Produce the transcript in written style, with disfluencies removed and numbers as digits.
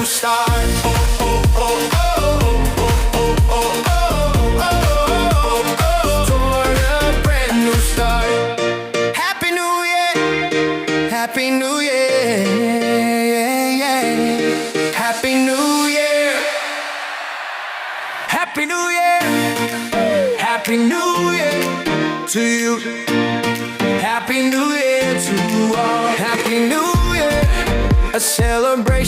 new start. Oh, oh, oh, oh, oh, oh, oh, oh, oh, oh. Toward a brand new start. Happy New Year, Happy New Year, Happy New Year, Happy New Year, Happy New Year to you. Happy New Year to all. Happy New Year, a celebration.